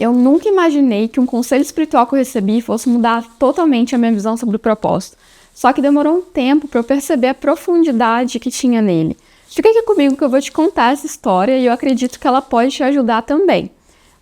Eu nunca imaginei que um conselho espiritual que eu recebi fosse mudar totalmente a minha visão sobre o propósito. Só que demorou um tempo para eu perceber a profundidade que tinha nele. Fica aqui comigo que eu vou te contar essa história e eu acredito que ela pode te ajudar também.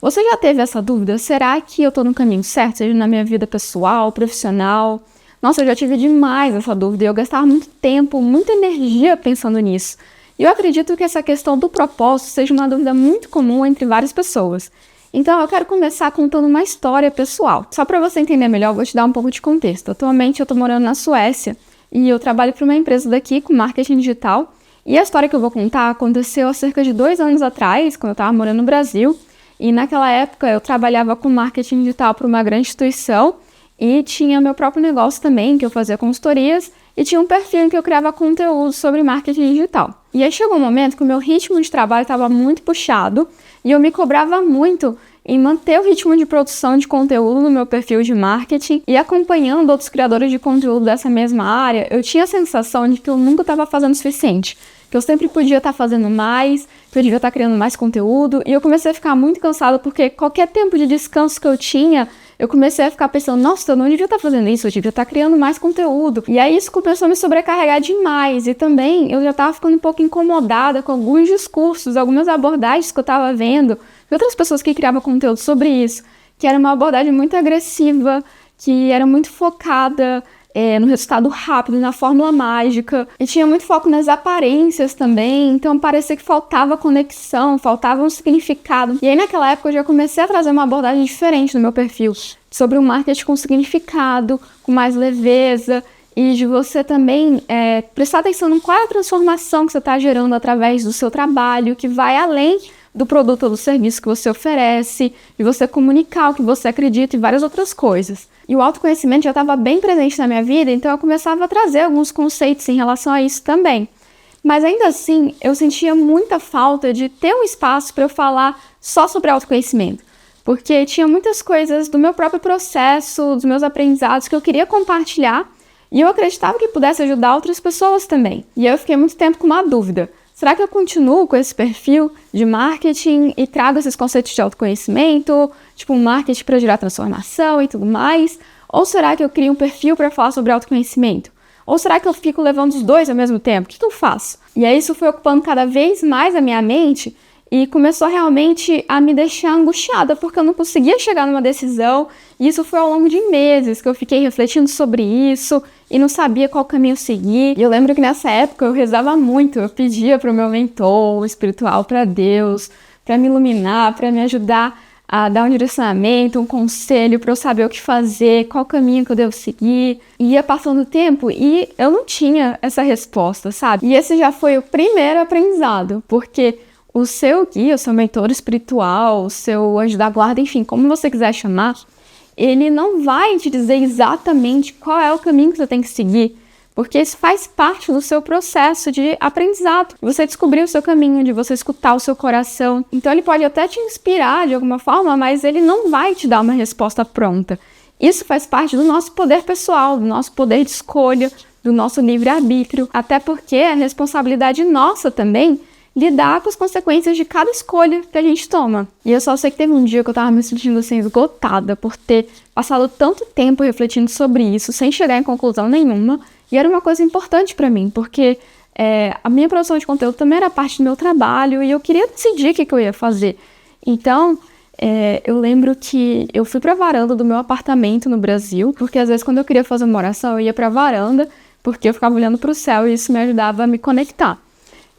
Você já teve essa dúvida? Será que eu estou no caminho certo, seja na minha vida pessoal, profissional? Nossa, eu já tive demais essa dúvida e eu gastava muito tempo, muita energia pensando nisso. E eu acredito que essa questão do propósito seja uma dúvida muito comum entre várias pessoas. Então, eu quero começar contando uma história pessoal. Só para você entender melhor, eu vou te dar um pouco de contexto. Atualmente, eu estou morando na Suécia e eu trabalho para uma empresa daqui com marketing digital. E a história que eu vou contar aconteceu há cerca de 2 anos atrás, quando eu estava morando no Brasil. E naquela época, eu trabalhava com marketing digital para uma grande instituição e tinha meu próprio negócio também, que eu fazia consultorias, e tinha um perfil em que eu criava conteúdo sobre marketing digital. E aí chegou um momento que o meu ritmo de trabalho estava muito puxado e eu me cobrava muito em manter o ritmo de produção de conteúdo no meu perfil de marketing e acompanhando outros criadores de conteúdo dessa mesma área, eu tinha a sensação de que eu nunca estava fazendo o suficiente, que eu sempre podia estar fazendo mais, que eu devia estar criando mais conteúdo, e eu comecei a ficar muito cansada porque qualquer tempo de descanso que eu tinha, eu comecei a ficar pensando, nossa, eu não devia estar fazendo isso, eu devia estar criando mais conteúdo. E aí isso começou a me sobrecarregar demais. E também eu já estava ficando um pouco incomodada com alguns discursos, algumas abordagens que eu estava vendo de outras pessoas que criavam conteúdo sobre isso, que era uma abordagem muito agressiva, que era muito focada no resultado rápido, na fórmula mágica, e tinha muito foco nas aparências também, então parecia que faltava conexão, faltava um significado. E aí naquela época eu já comecei a trazer uma abordagem diferente no meu perfil, sobre um marketing com significado, com mais leveza, e de você também prestar atenção em qual é a transformação que você está gerando através do seu trabalho, que vai além do produto ou do serviço que você oferece, de você comunicar o que você acredita e várias outras coisas. E o autoconhecimento já estava bem presente na minha vida, então eu começava a trazer alguns conceitos em relação a isso também. Mas ainda assim, eu sentia muita falta de ter um espaço para eu falar só sobre autoconhecimento, porque tinha muitas coisas do meu próprio processo, dos meus aprendizados que eu queria compartilhar e eu acreditava que pudesse ajudar outras pessoas também. E eu fiquei muito tempo com uma dúvida. Será que eu continuo com esse perfil de marketing e trago esses conceitos de autoconhecimento, tipo um marketing para gerar transformação e tudo mais? Ou será que eu crio um perfil para falar sobre autoconhecimento? Ou será que eu fico levando os dois ao mesmo tempo? O que eu faço? E aí isso foi ocupando cada vez mais a minha mente e começou realmente a me deixar angustiada, porque eu não conseguia chegar numa decisão. E isso foi ao longo de meses que eu fiquei refletindo sobre isso e não sabia qual caminho seguir. E eu lembro que nessa época eu rezava muito, eu pedia para o meu mentor espiritual, para Deus, para me iluminar, para me ajudar a dar um direcionamento, um conselho para eu saber o que fazer, qual caminho que eu devo seguir. E ia passando o tempo e eu não tinha essa resposta, sabe? E esse já foi o primeiro aprendizado, porque o seu guia, o seu mentor espiritual, o seu anjo da guarda, enfim, como você quiser chamar, ele não vai te dizer exatamente qual é o caminho que você tem que seguir, porque isso faz parte do seu processo de aprendizado. Você descobrir o seu caminho, de você escutar o seu coração. Então ele pode até te inspirar de alguma forma, mas ele não vai te dar uma resposta pronta. Isso faz parte do nosso poder pessoal, do nosso poder de escolha, do nosso livre-arbítrio, até porque é responsabilidade nossa também lidar com as consequências de cada escolha que a gente toma. E eu só sei que teve um dia que eu tava me sentindo assim esgotada por ter passado tanto tempo refletindo sobre isso, sem chegar em conclusão nenhuma, e era uma coisa importante pra mim, porque a minha produção de conteúdo também era parte do meu trabalho, e eu queria decidir o que eu ia fazer. Então, eu lembro que eu fui pra varanda do meu apartamento no Brasil, porque às vezes quando eu queria fazer uma oração, eu ia pra varanda, porque eu ficava olhando pro céu e isso me ajudava a me conectar.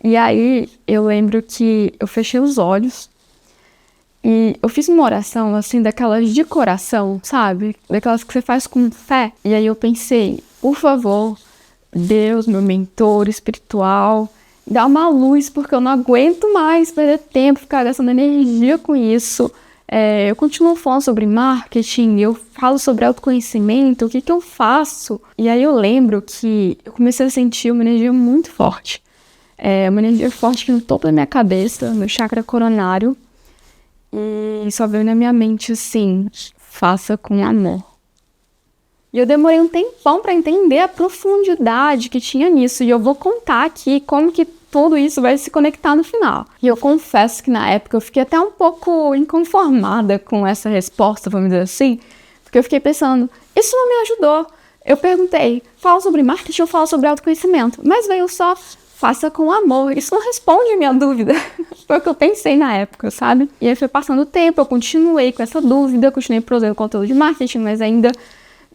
E aí, eu lembro que eu fechei os olhos e eu fiz uma oração, assim, daquelas de coração, sabe? Daquelas que você faz com fé. E aí eu pensei, por favor, Deus, meu mentor espiritual, dá uma luz, porque eu não aguento mais perder tempo, ficar gastando energia com isso. Eu continuo falando sobre marketing, eu falo sobre autoconhecimento, o que eu faço? E aí eu lembro que eu comecei a sentir uma energia muito forte. Uma energia forte aqui no topo da minha cabeça, no chakra coronário. E só veio na minha mente assim, faça com amor. E eu demorei um tempão para entender a profundidade que tinha nisso. E eu vou contar aqui como que tudo isso vai se conectar no final. E eu confesso que na época eu fiquei até um pouco inconformada com essa resposta, vamos dizer assim, porque eu fiquei pensando, isso não me ajudou. Eu perguntei, fala sobre marketing ou fala sobre autoconhecimento? Mas veio só, faça com amor. Isso não responde a minha dúvida. Foi o que eu pensei na época, sabe? E aí foi passando o tempo, eu continuei com essa dúvida, continuei produzindo conteúdo de marketing, mas ainda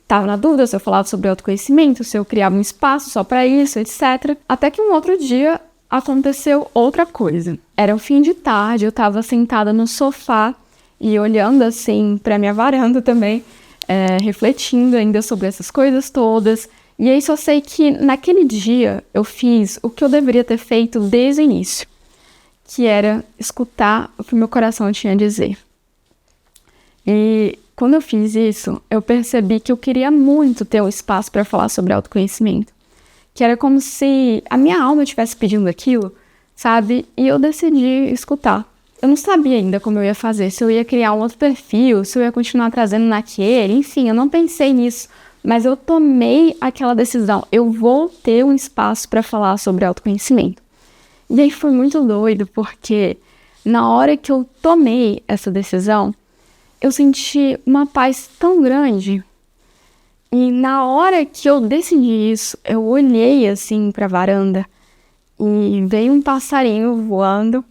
estava na dúvida se eu falava sobre autoconhecimento, se eu criava um espaço só para isso, etc. Até que um outro dia aconteceu outra coisa. Era o fim de tarde, eu estava sentada no sofá e olhando assim para minha varanda também, refletindo ainda sobre essas coisas todas. E aí só sei que naquele dia eu fiz o que eu deveria ter feito desde o início, que era escutar o que meu coração tinha a dizer. E quando eu fiz isso, eu percebi que eu queria muito ter um espaço para falar sobre autoconhecimento. Que era como se a minha alma estivesse pedindo aquilo, sabe? E eu decidi escutar. Eu não sabia ainda como eu ia fazer, se eu ia criar um outro perfil, se eu ia continuar trazendo naquele, enfim, eu não pensei nisso. Mas eu tomei aquela decisão, eu vou ter um espaço para falar sobre autoconhecimento. E aí foi muito doido, porque na hora que eu tomei essa decisão, eu senti uma paz tão grande. E na hora que eu decidi isso, eu olhei assim para a varanda e veio um passarinho voando,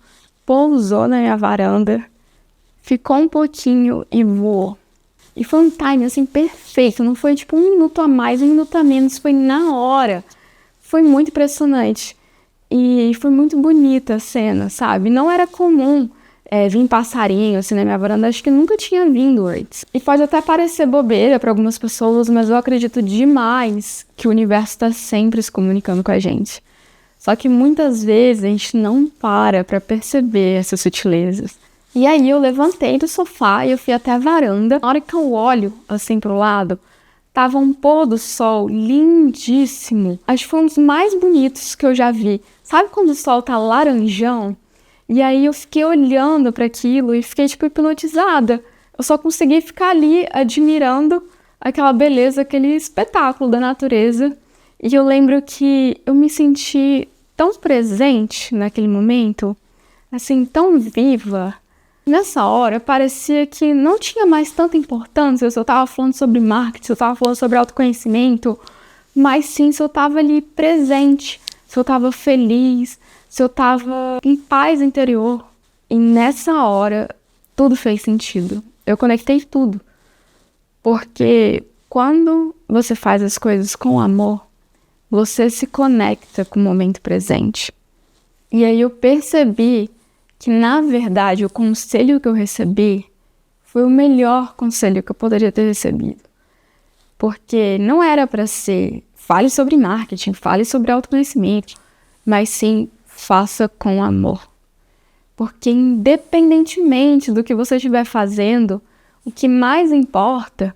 pousou na minha varanda, ficou um pouquinho e voou. E foi um time assim perfeito, não foi tipo 1 minuto a mais, 1 minuto a menos, foi na hora. Foi muito impressionante e foi muito bonita a cena, sabe? Não era comum vir passarinho assim na minha varanda, acho que nunca tinha vindo antes. E pode até parecer bobeira para algumas pessoas, mas eu acredito demais que o universo está sempre se comunicando com a gente. Só que muitas vezes a gente não para perceber essas sutilezas. E aí eu levantei do sofá e eu fui até a varanda. Na hora que eu olho assim pro lado, tava um pôr do sol lindíssimo. Acho que foi um dos mais bonitos que eu já vi. Sabe quando o sol tá laranjão? E aí eu fiquei olhando para aquilo e fiquei tipo hipnotizada. Eu só consegui ficar ali admirando aquela beleza, aquele espetáculo da natureza. E eu lembro que eu me senti tão presente naquele momento, assim, tão viva. Nessa hora, parecia que não tinha mais tanta importância se eu estava falando sobre marketing, se eu estava falando sobre autoconhecimento, mas sim se eu estava ali presente, se eu estava feliz, se eu estava em paz interior. E nessa hora, tudo fez sentido. Eu conectei tudo. Porque quando você faz as coisas com amor, você se conecta com o momento presente. E aí eu percebi que, na verdade, o conselho que eu recebi foi o melhor conselho que eu poderia ter recebido. Porque não era para ser, fale sobre marketing, fale sobre autoconhecimento, mas sim, faça com amor. Porque independentemente do que você estiver fazendo, o que mais importa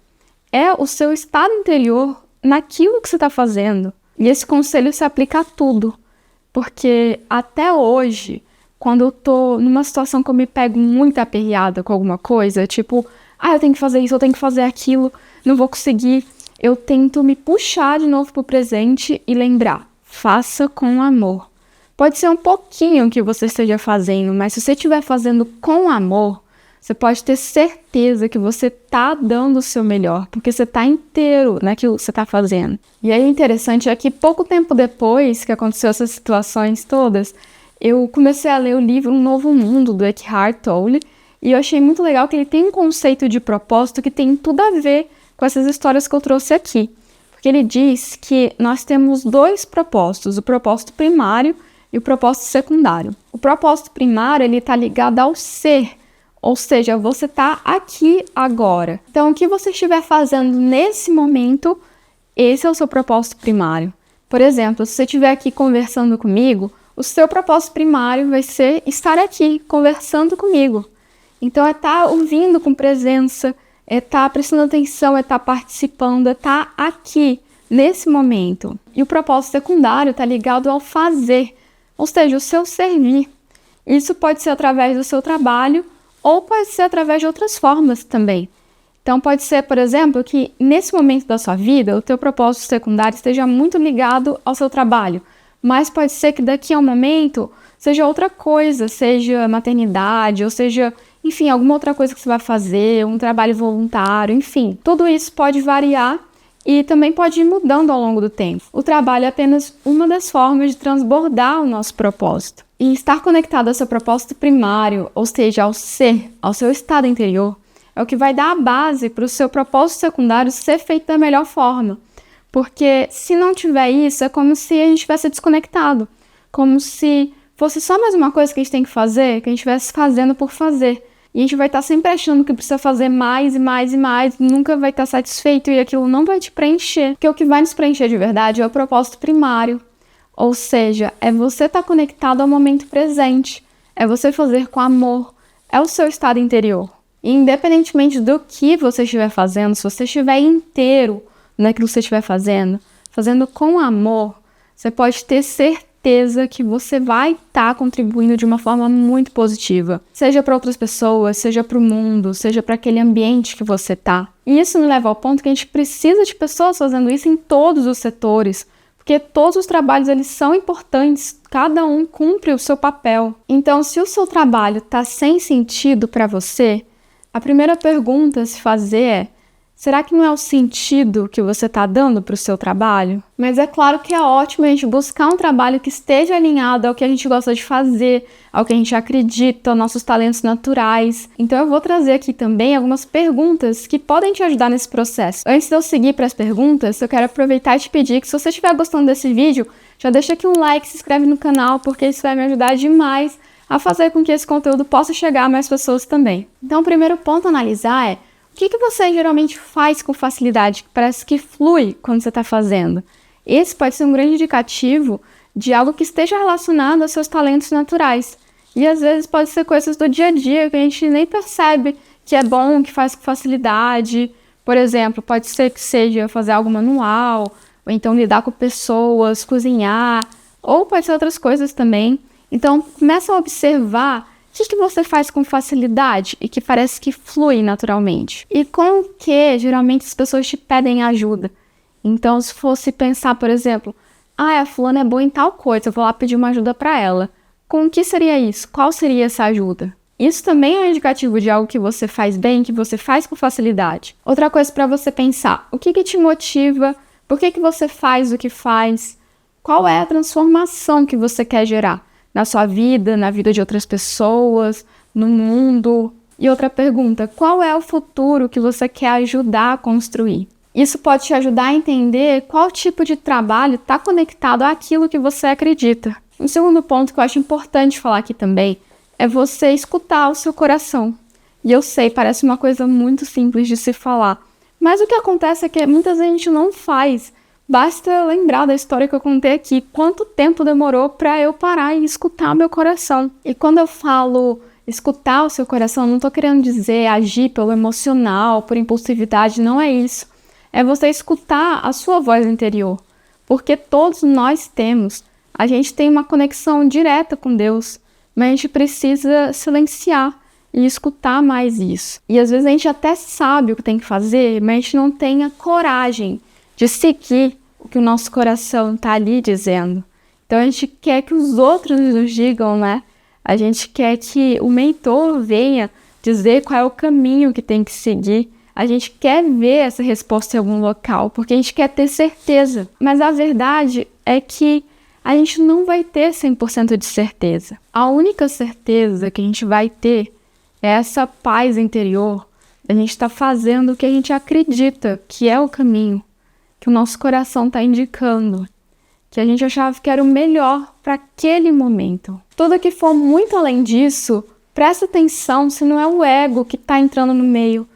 é o seu estado interior naquilo que você está fazendo. E esse conselho se aplica a tudo. Porque até hoje, quando eu tô numa situação que eu me pego muito aperreada com alguma coisa, tipo, eu tenho que fazer isso, eu tenho que fazer aquilo, não vou conseguir, eu tento me puxar de novo pro presente e lembrar, faça com amor. Pode ser um pouquinho que você esteja fazendo, mas se você estiver fazendo com amor, você pode ter certeza que você tá dando o seu melhor, porque você tá inteiro naquilo que você tá fazendo. E aí o interessante é que pouco tempo depois que aconteceu essas situações todas, eu comecei a ler o livro Um Novo Mundo, do Eckhart Tolle, e eu achei muito legal que ele tem um conceito de propósito que tem tudo a ver com essas histórias que eu trouxe aqui. Porque ele diz que nós temos 2 propósitos, o propósito primário e o propósito secundário. O propósito primário, ele está ligado ao ser, ou seja, você está aqui agora. Então, o que você estiver fazendo nesse momento, esse é o seu propósito primário. Por exemplo, se você estiver aqui conversando comigo, o seu propósito primário vai ser estar aqui conversando comigo. Então, é estar ouvindo com presença, é estar prestando atenção, é estar participando, é estar aqui, nesse momento. E o propósito secundário está ligado ao fazer, ou seja, o seu servir. Isso pode ser através do seu trabalho ou pode ser através de outras formas também. Então pode ser, por exemplo, que nesse momento da sua vida o teu propósito secundário esteja muito ligado ao seu trabalho. mas pode ser que daqui a um momento seja outra coisa, seja maternidade, ou seja, enfim, alguma outra coisa que você vai fazer, um trabalho voluntário, enfim. Tudo isso pode variar e também pode ir mudando ao longo do tempo. O trabalho é apenas uma das formas de transbordar o nosso propósito. E estar conectado ao seu propósito primário, ou seja, ao ser, ao seu estado interior, é o que vai dar a base para o seu propósito secundário ser feito da melhor forma. Porque se não tiver isso, é como se a gente tivesse desconectado. Como se fosse só mais uma coisa que a gente tem que fazer, que a gente estivesse fazendo por fazer. E a gente vai estar sempre achando que precisa fazer mais e mais e mais, nunca vai estar satisfeito e aquilo não vai te preencher. Porque o que vai nos preencher de verdade é o propósito primário. Ou seja, é você estar conectado ao momento presente, é você fazer com amor, é o seu estado interior. E independentemente do que você estiver fazendo, se você estiver inteiro naquilo que você estiver fazendo com amor, você pode ter certeza que você vai estar contribuindo de uma forma muito positiva. Seja para outras pessoas, seja para o mundo, seja para aquele ambiente que você está. E isso me leva ao ponto que a gente precisa de pessoas fazendo isso em todos os setores, porque todos os trabalhos eles são importantes, cada um cumpre o seu papel. Então, se o seu trabalho está sem sentido para você, a primeira pergunta a se fazer é: será que não é o sentido que você está dando para o seu trabalho? Mas é claro que é ótimo a gente buscar um trabalho que esteja alinhado ao que a gente gosta de fazer, ao que a gente acredita, aos nossos talentos naturais. Então eu vou trazer aqui também algumas perguntas que podem te ajudar nesse processo. Antes de eu seguir para as perguntas, eu quero aproveitar e te pedir que, se você estiver gostando desse vídeo, já deixa aqui um like, se inscreve no canal, porque isso vai me ajudar demais a fazer com que esse conteúdo possa chegar a mais pessoas também. Então o primeiro ponto a analisar é: o que você geralmente faz com facilidade, que parece que flui quando você está fazendo? Esse pode ser um grande indicativo de algo que esteja relacionado aos seus talentos naturais. E às vezes pode ser coisas do dia a dia que a gente nem percebe que é bom, que faz com facilidade. Por exemplo, pode ser que seja fazer algo manual, ou então lidar com pessoas, cozinhar, ou pode ser outras coisas também. Então, começa a observar o que você faz com facilidade e que parece que flui naturalmente. E com o que geralmente as pessoas te pedem ajuda. Então, se fosse pensar, por exemplo, a fulana é boa em tal coisa, eu vou lá pedir uma ajuda para ela. Com o que seria isso? Qual seria essa ajuda? Isso também é um indicativo de algo que você faz bem, que você faz com facilidade. Outra coisa para você pensar: o que te motiva? Por que você faz o que faz? Qual é a transformação que você quer gerar na sua vida, na vida de outras pessoas, no mundo? E outra pergunta: qual é o futuro que você quer ajudar a construir? Isso pode te ajudar a entender qual tipo de trabalho está conectado àquilo que você acredita. Um segundo ponto que eu acho importante falar aqui também é você escutar o seu coração. E eu sei, parece uma coisa muito simples de se falar, mas o que acontece é que muitas vezes a gente não faz. Basta lembrar da história que eu contei aqui, quanto tempo demorou para eu parar e escutar meu coração. E quando eu falo escutar o seu coração, não estou querendo dizer agir pelo emocional, por impulsividade, não é isso. É você escutar a sua voz interior, porque todos nós temos. A gente tem uma conexão direta com Deus, mas a gente precisa silenciar e escutar mais isso. E às vezes a gente até sabe o que tem que fazer, mas a gente não tem a coragem de seguir o que o nosso coração está ali dizendo. Então a gente quer que os outros nos digam, né? A gente quer que o mentor venha dizer qual é o caminho que tem que seguir. A gente quer ver essa resposta em algum local, porque a gente quer ter certeza. Mas a verdade é que a gente não vai ter 100% de certeza. A única certeza que a gente vai ter é essa paz interior. A gente está fazendo o que a gente acredita que é o caminho, que o nosso coração está indicando, que a gente achava que era o melhor para aquele momento. Tudo que for muito além disso, presta atenção se não é o ego que está entrando no meio.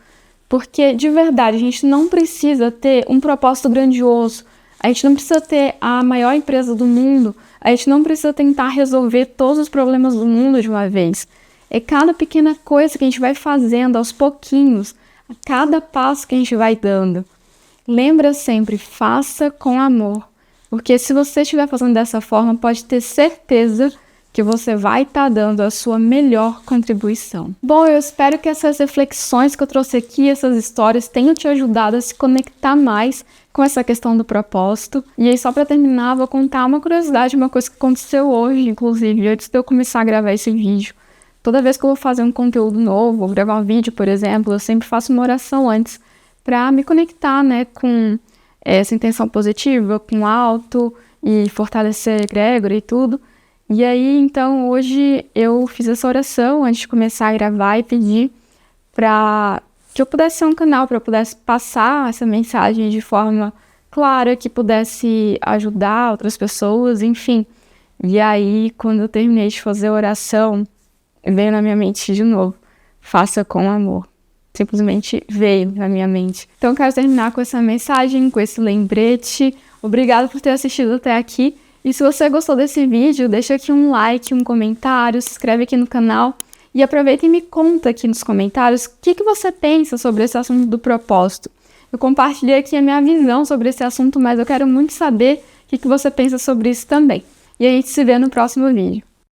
Porque, de verdade, a gente não precisa ter um propósito grandioso, a gente não precisa ter a maior empresa do mundo, a gente não precisa tentar resolver todos os problemas do mundo de uma vez. É cada pequena coisa que a gente vai fazendo aos pouquinhos, a cada passo que a gente vai dando. Lembra sempre, faça com amor, porque se você estiver fazendo dessa forma, pode ter certeza que você vai estar dando a sua melhor contribuição. Bom, eu espero que essas reflexões que eu trouxe aqui, essas histórias, tenham te ajudado a se conectar mais com essa questão do propósito. E aí, só para terminar, vou contar uma curiosidade, uma coisa que aconteceu hoje, inclusive, antes de eu começar a gravar esse vídeo. Toda vez que eu vou fazer um conteúdo novo, ou gravar um vídeo, por exemplo, eu sempre faço uma oração antes para me conectar, né, com essa intenção positiva, com o alto e fortalecer a egrégora e tudo. E aí, então, hoje eu fiz essa oração antes de começar a gravar e pedir para que eu pudesse ser um canal, para eu pudesse passar essa mensagem de forma clara, que pudesse ajudar outras pessoas, enfim. E aí, quando eu terminei de fazer a oração, veio na minha mente de novo, faça com amor. Simplesmente veio na minha mente. Então, eu quero terminar com essa mensagem, com esse lembrete. Obrigada por ter assistido até aqui. E se você gostou desse vídeo, deixa aqui um like, um comentário, se inscreve aqui no canal e aproveita e me conta aqui nos comentários o que você pensa sobre esse assunto do propósito. Eu compartilhei aqui a minha visão sobre esse assunto, mas eu quero muito saber o que você pensa sobre isso também. E a gente se vê no próximo vídeo.